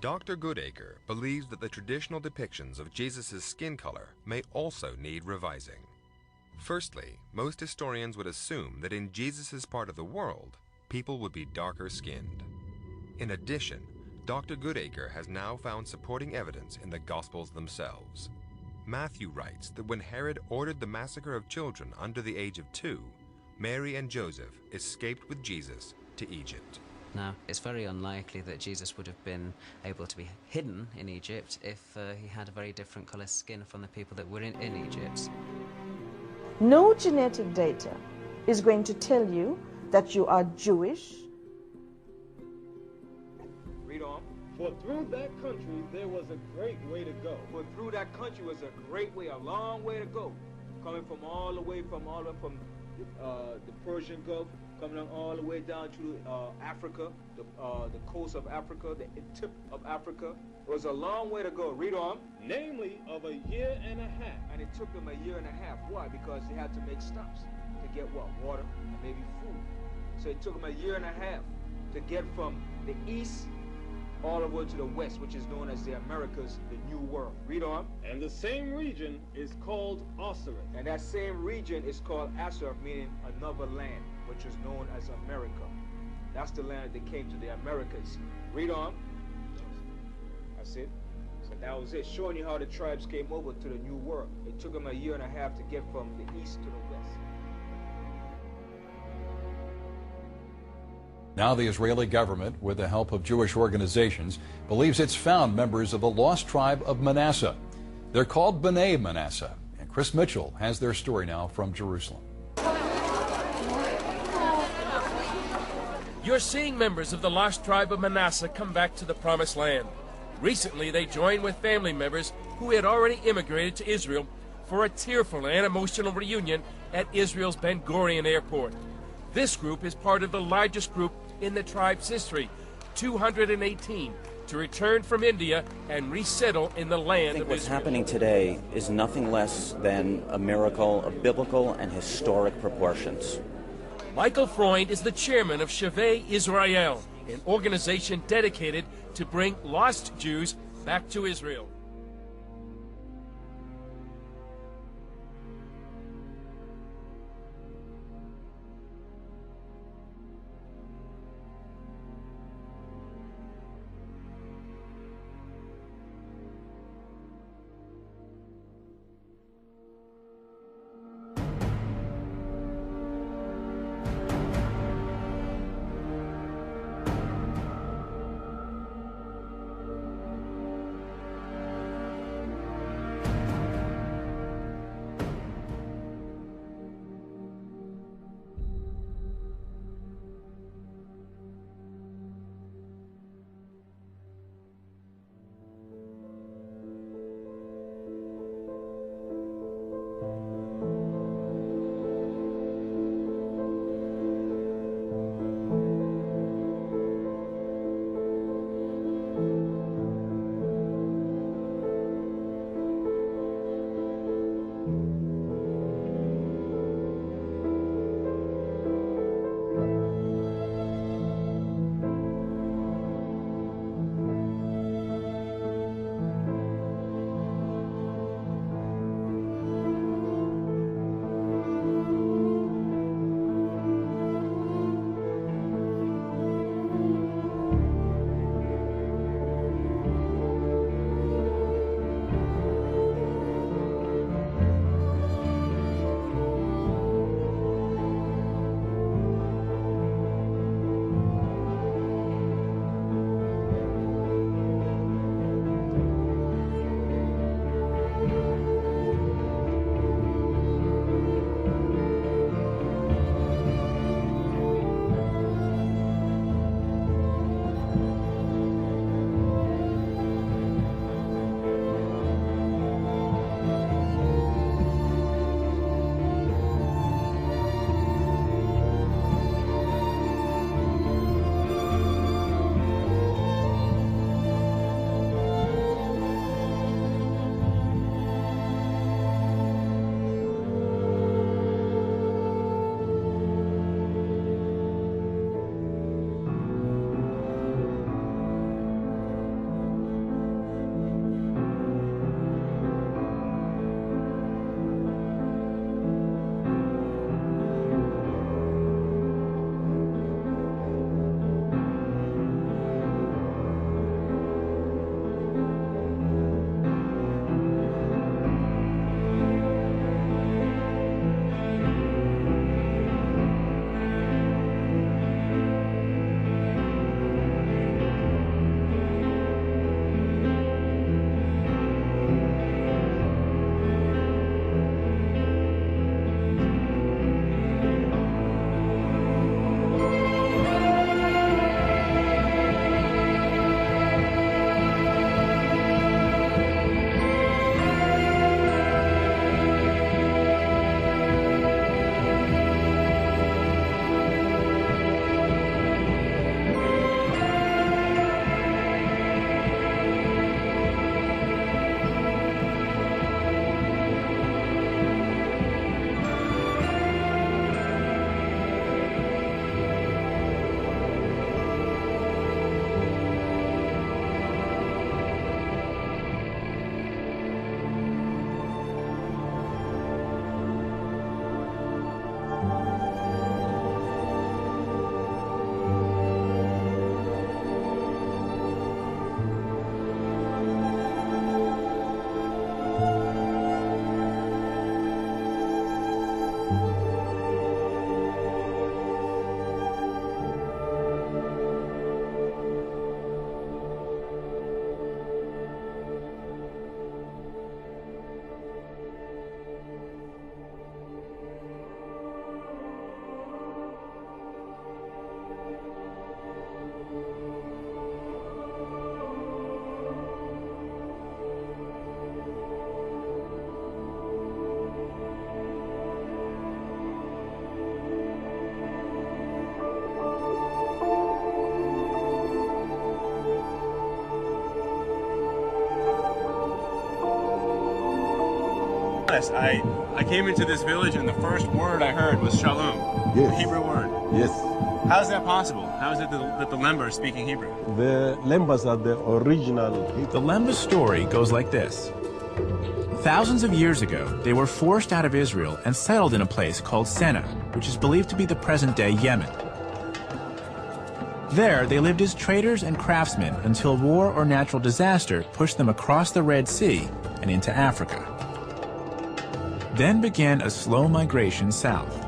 Dr. Goodacre believes that the traditional depictions of Jesus' skin color may also need revising. Firstly, most historians would assume that in Jesus' part of the world, people would be darker skinned. In addition, Dr. Goodacre has now found supporting evidence in the Gospels themselves. Matthew writes that when Herod ordered the massacre of children under the age of 2, Mary and Joseph escaped with Jesus to Egypt. Now, it's very unlikely that Jesus would have been able to be hidden in Egypt if he had a very different color skin from the people that were in Egypt. No genetic data is going to tell you that you are Jewish. Read on. For through that country there was a great way to go. For through that country was a great way, a long way to go. Coming from all the way from the Persian Gulf, coming all the way down to Africa, the coast of Africa, the tip of Africa. It was a long way to go. Read on. Namely, of a year and a half. And it took them a year and a half. Why? Because they had to make stops to get what? Water and maybe food. So it took them a year and a half to get from the east all the way to the west, which is known as the Americas, the New World. Read on. And the same region is called Osiris. And that same region is called Osiris, meaning another land, which is known as America. That's the land that they came to, the Americas. Read on. That's it. So that was it, showing you how the tribes came over to the New World. It took them a year and a half to get from the east to the west. Now the Israeli government, with the help of Jewish organizations, believes it's found members of the lost tribe of Manasseh. They're called B'nai Manasseh. And Chris Mitchell has their story now from Jerusalem. You're seeing members of the lost tribe of Manasseh come back to the Promised Land. Recently, they joined with family members who had already immigrated to Israel for a tearful and emotional reunion at Israel's Ben Gurion Airport. This group is part of the largest group in the tribe's history, 218, to return from India and resettle in the land of Israel. What's happening today is nothing less than a miracle of biblical and historic proportions. Michael Freund is the chairman of Shavei Israel, an organization dedicated to bring lost Jews back to Israel. honest, I came into this village and the first word I heard was shalom, Yes. the Hebrew word. Yes. How is that possible? How is it that the Lemba are speaking Hebrew? The Lembas are the original Hebrew. The Lemba story goes like this. Thousands of years ago, they were forced out of Israel and settled in a place called Senna, which is believed to be the present-day Yemen. There, they lived as traders and craftsmen until war or natural disaster pushed them across the Red Sea and into Africa. Then began a slow migration south.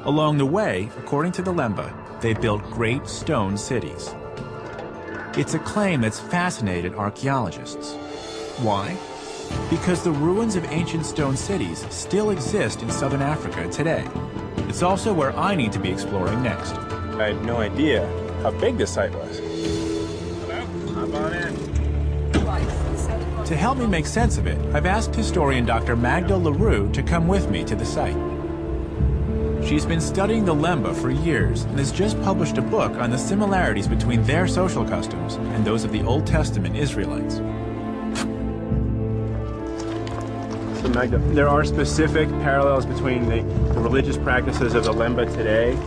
Along the way, according to the Lemba, they built great stone cities. It's a claim that's fascinated archaeologists. Why? Because the ruins of ancient stone cities still exist in southern Africa today. It's also where I need to be exploring next. I had no idea how big this site was. Hello? Hop on in. To help me make sense of it, I've asked historian Dr. Magda LaRue to come with me to the site. She's been studying the Lemba for years and has just published a book on the similarities between their social customs and those of the Old Testament Israelites. So Magda, there are specific parallels between the religious practices of the Lemba today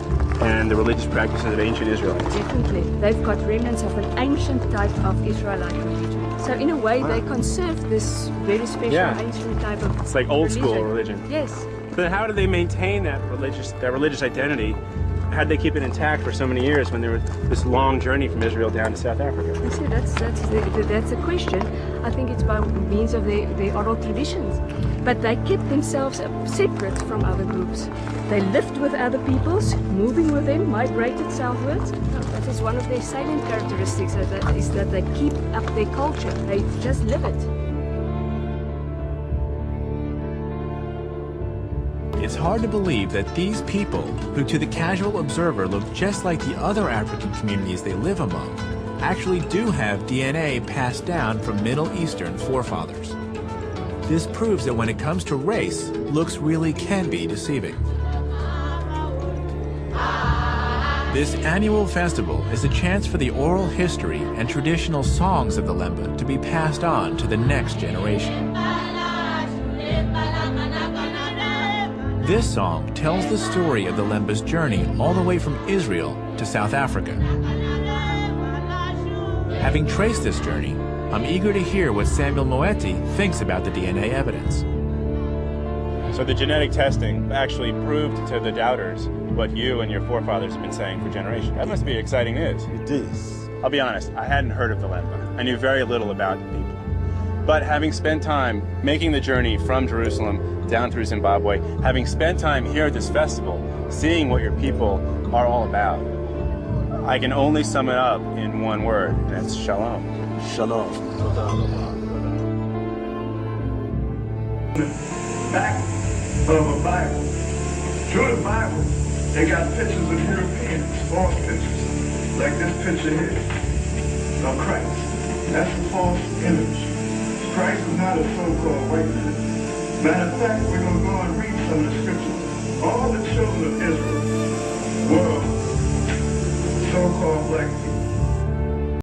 and the religious practices of ancient Israelites. Definitely. They've got remnants of an ancient type of Israelite religion. So in a way, they conserve this very special ancient type of It's like old school religion. Yes. But how do they maintain that religious identity? How did they keep it intact for so many years when there was this long journey from Israel down to South Africa? You see, that's a question. I think it's by means of their oral traditions. But they kept themselves separate from other groups. They lived with other peoples, moving with them, migrated southwards. That is one of their salient characteristics, is that they keep up their culture. They just live it. It's hard to believe that these people, who to the casual observer look just like the other African communities they live among, actually do have DNA passed down from Middle Eastern forefathers. This proves that when it comes to race, looks really can be deceiving. This annual festival is a chance for the oral history and traditional songs of the Lemba to be passed on to the next generation. This song tells the story of the Lemba's journey all the way from Israel to South Africa. Having traced this journey, I'm eager to hear what Samuel Moeti thinks about the DNA evidence. So the genetic testing actually proved to the doubters what you and your forefathers have been saying for generations. That must be exciting news. It is. I'll be honest, I hadn't heard of the Lemba. I knew very little about the people. But having spent time making the journey from Jerusalem down through Zimbabwe, having spent time here at this festival, seeing what your people are all about, I can only sum it up in one word, and that's shalom. Shalom. Back of a Bible. Through the Bible, they got pictures of Europeans, false pictures, like this picture here of Christ. That's a false image. Christ is not a so-called white man. Matter of fact, we're going to go and read some of the scriptures. All the children of Israel were so-called black people.